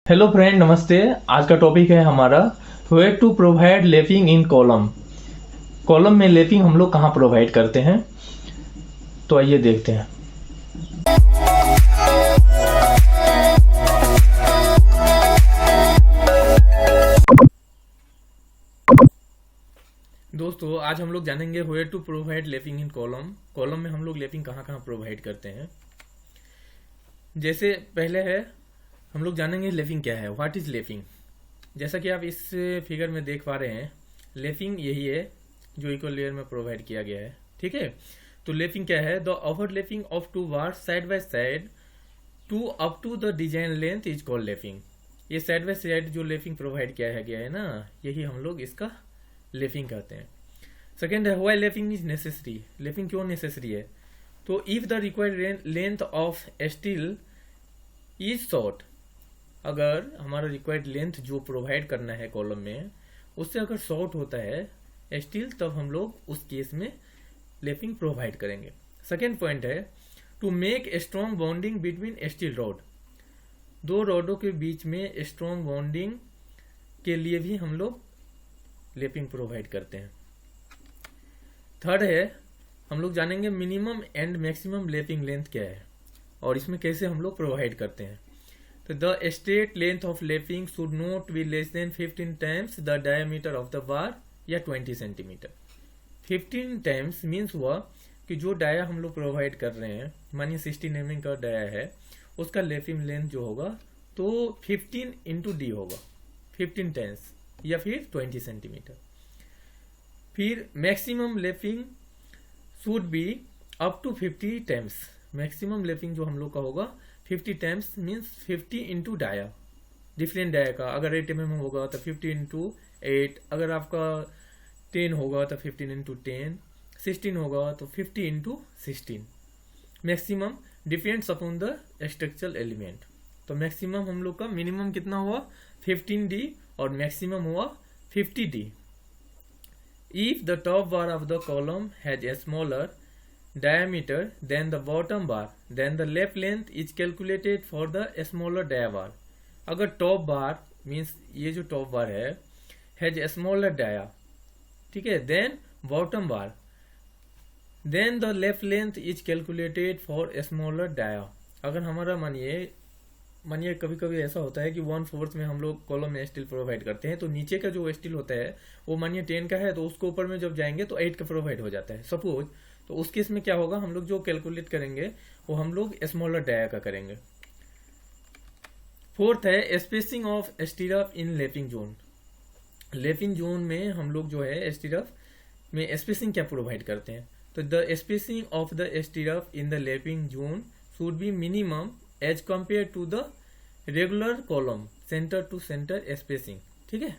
Hello friend, नमस्ते। आज का टॉपिक है हमारा where to provide lapping in column. Column में लैपिंग हम लोग कहाँ प्रोवाइड करते हैं, तो आइए देखते हैं। दोस्तों, आज हम लोग जानेंगे where to provide lapping in column. Column में हम लोग लैपिंग कहाँ कहाँ प्रोवाइड करते हैं। जैसे पहले है, हम लोग जानेंगे लैपिंग क्या है, व्हाट इज लैपिंग। जैसा कि आप इस फिगर में देख पा रहे हैं, लैपिंग यही है जो इक्वल लेयर में प्रोवाइड किया गया है। ठीक है, तो लैपिंग क्या है? The overlapping of two bars side by side to up to the design length is called lapping. ये साइड बाय साइड जो लैपिंग प्रोवाइड किया गया है ना, यही हम लोग इसका लैपिंग कहते हैं। सेकेंड है, why lapping is necessary. Lapping क्यों नेसेसरी है? तो if the required length of steel is short, अगर हमारा रिक्वायर्ड लेंथ जो प्रोवाइड करना है कॉलम में, उससे अगर शॉर्ट होता है स्टील, तब हम लोग उस केस में लैपिंग प्रोवाइड करेंगे। सेकेंड पॉइंट है, to make a strong bonding between steel rod. दो रॉडों के बीच में स्ट्रॉन्ग बॉन्डिंग के लिए भी हम लोग लैपिंग प्रोवाइड करते हैं। थर्ड है, हम लोग जानेंगे minimum and maximum lapping length क्या है और इसमें कैसे हम लोग प्रोवाइड करते हैं। तो the straight length of lapping should not be less than 15 times the diameter of the बार या 20 सेंटीमीटर। 15 टाइम्स मीन्स हुआ कि जो डाया हम लोग प्रोवाइड कर रहे हैं, मानिए 16 mm का डाया है, उसका लैपिंग लेंथ जो होगा तो 15 इंटू डी होगा, 15 टाइम्स या फिर 20 सेंटीमीटर। फिर maximum lapping should be up to 50 times. Maximum lapping जो हम लोग का होगा 50 times means 50 into dia, different dia का। अगर 8 mm होगा तो 50 इंटू 8, अगर आपका 10 होगा तो 15 इंटू 10, 16 होगा तो 50 into 16। Maximum depends upon the structural element. तो मैक्सिमम हम लोग का, मिनिमम कितना हुआ 15D और मैक्सिमम हुआ 50D। If the top bar of the column has a smaller diameter than the bottom bar, then the lap length is calculated for the smaller dia bar. अगर top bar means ये जो top bar है has a smaller dia, ठीक है, then bottom bar, then the lap length is calculated for a smaller dia. अगर हमारा मानिए कभी कभी ऐसा होता है कि 1/4 में हम लोग कॉलम में स्टील प्रोवाइड करते हैं, तो नीचे का जो स्टील होता है वो मानिए 10 का है, तो उसको ऊपर में जब जाएंगे तो 8 का प्रोवाइड हो जाता है सपोज। तो उस केस में क्या होगा, हम लोग जो कैलकुलेट करेंगे वो हम लोग स्मॉलर डाया का करेंगे। फोर्थ है, spacing of stirrup in lapping zone. Lapping zone में हम लोग जो है स्टीरअप में स्पेसिंग क्या प्रोवाइड करते हैं, तो the spacing of the stirrup in the lapping zone should be minimum as compare to the regular column centre to centre spacing. ठीक है,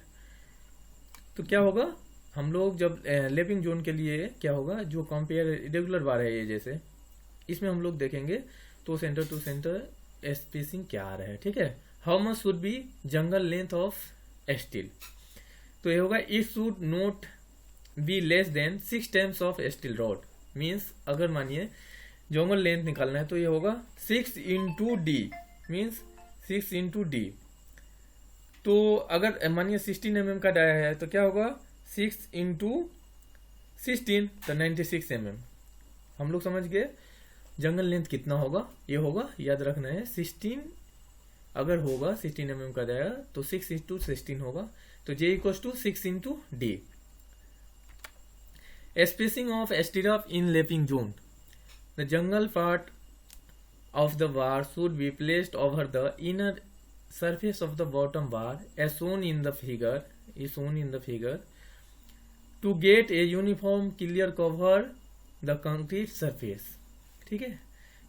तो क्या होगा, हम लोग जब लैपिंग जोन के लिए क्या होगा, जो कंपेयर रेगुलर बार है ये जैसे, इसमें हम लोग देखेंगे तो सेंटर टू सेंटर स्पेसिंग क्या आ रहा है। ठीक है, how much should be jungle length of steel, तो ये होगा it should not be less than 6 times of steel rod. Means अगर मानिए जंगल लेंथ निकालना है तो ये होगा 6 into D, means 6 into D. तो अगर मानिए 16 mm का डाया है तो क्या होगा 6 इंटू 16, तो 96 mm। हम लोग समझ गए जंगल लेंथ कितना होगा, ये होगा, याद रखना है 16, अगर होगा 16 mm का डाया तो 6 इंटू 16 होगा, तो J equals to 6 into D. Spacing of stirrup in lapping zone, the jungle part of the bar should be placed over the inner surface of the bottom bar as shown in the figure to get a uniform clear cover the concrete surface। ठीक है,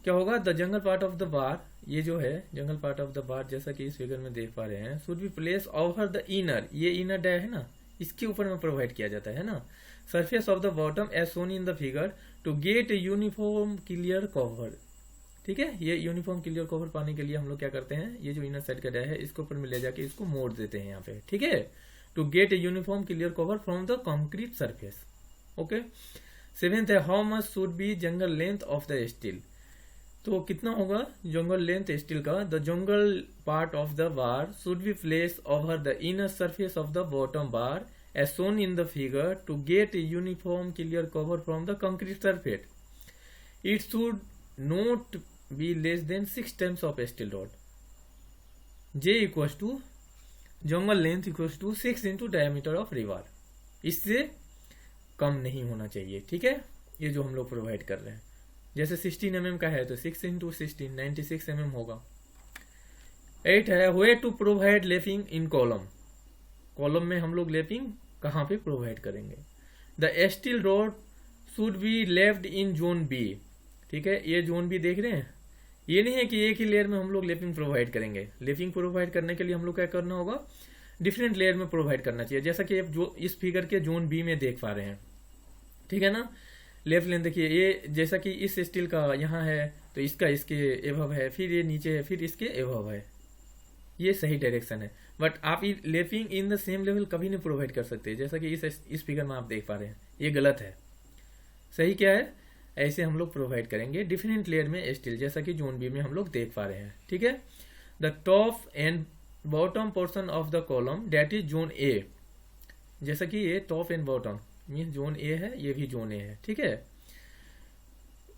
क्या होगा, the jungle part of the बार, ये जो है जंगल part of the बार जैसा कि इस फिगर में देख पा रहे हैं, should be place over the inner, ये इनर डाय है ना, इसके ऊपर में प्रोवाइड किया जाता है ना, surface of the bottom as shown in the figure to get uniform clear cover. ठीक है, ये यूनिफॉर्म क्लियर कवर पाने के लिए हम लोग क्या करते हैं, ये जो इनर साइड का डाय है इसके ऊपर में ले जाके इसको मोड़ देते हैं यहाँ पे। ठीक है, to get a uniform clear cover from the concrete surface. Okay, seventh है, how much should be jungle length of the steel. तो कितना होगा जंगल लेंथ स्टील का, the jungle part of the bar should be place over the inner surface of the bottom bar as shown in the figure to get a uniform clear cover from the concrete surface. It should not be less than 6 times of steel rod. J equals to jungle length equals to 6 into diameter of rebar. इससे कम नहीं होना चाहिए, ठीक है। ये जो हम लोग प्रोवाइड कर रहे हैं, जैसे 16 mm का है तो 6 into 16 96 mm होगा। 8 है where to provide lashing in column. Column में हम लोग लैपिंग कहाँ पे प्रोवाइड करेंगे। The steel rod should be left in zone B, ठीक है। ये जोन बी देख रहे हैं, ये नहीं है कि एक ही लेयर में हम लोग लैपिंग प्रोवाइड करेंगे। लैपिंग प्रोवाइड करने के लिए हम लोग क्या करना होगा, डिफरेंट लेयर में प्रोवाइड करना चाहिए, जैसा कि आप जो इस फिगर के जोन बी में देख पा रहे हैं, ठीक है ना। लेफ्ट लेन देखिए, ये जैसा कि इस स्टील का यहाँ है तो इसका इसके एबव है, फिर ये नीचे है, फिर इसके एबव है, ये सही डायरेक्शन है। बट आप lapping in the same level कभी नहीं प्रोवाइड कर सकते, जैसा कि इस फिगर में आप देख पा रहे हैं, ये गलत है। सही क्या है, ऐसे हम लोग प्रोवाइड करेंगे डिफरेंट लेयर में स्टील, जैसा कि जोन बी में हम लोग देख पा रहे हैं, ठीक है। The top and bottom portion of the column that is zone A, जैसा कि ये top and bottom mean zone A है, ये भी जोन ए है, ठीक है।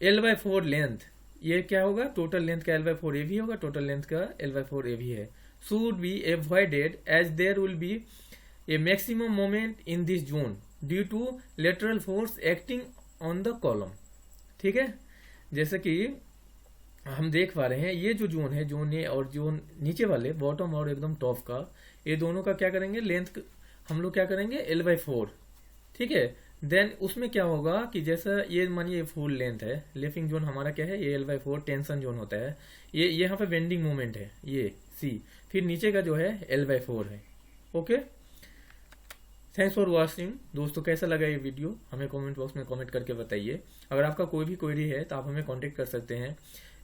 L/4 लेंथ, ये क्या होगा, टोटल लेंथ का L/4 ए भी होगा, टोटल लेंथ का L/4 ए भी है। should be avoided as there will be a maximum moment in this zone due to lateral force acting on the column, ठीक है। जैसे कि हम देख पा रहे हैं, ये जो जोन है, जोन ए और जोन नीचे वाले बॉटम और एकदम टॉप का, ये दोनों का क्या करेंगे, लेंथ हम लोग क्या करेंगे L/4, ठीक है। देन उसमें क्या होगा कि जैसा ये मानिए फुल लेंथ है, लैपिंग जोन हमारा क्या है, ये L/4 टेंशन जोन होता है, ये यहाँ पे बेंडिंग मोमेंट है, ये सी, फिर नीचे का जो है L/4 है, ओके। थैंक्स फॉर वॉचिंग दोस्तों, कैसा लगा ये वीडियो हमें कमेंट बॉक्स में कमेंट करके बताइए। अगर आपका कोई भी क्वेरी है तो आप हमें कांटेक्ट कर सकते हैं।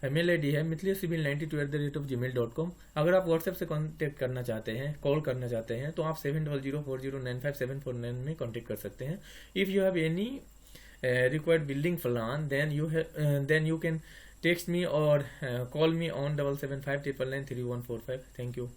मेल आई डी है mithliyasibil92@gmail.com। अगर आप व्हाट्सएप से कांटेक्ट करना चाहते हैं, कॉल करना चाहते हैं, तो आप 7004095749 में कांटेक्ट कर सकते हैं। If you have any required building plan, then you can text me or call me on 7759993 145. Thank you.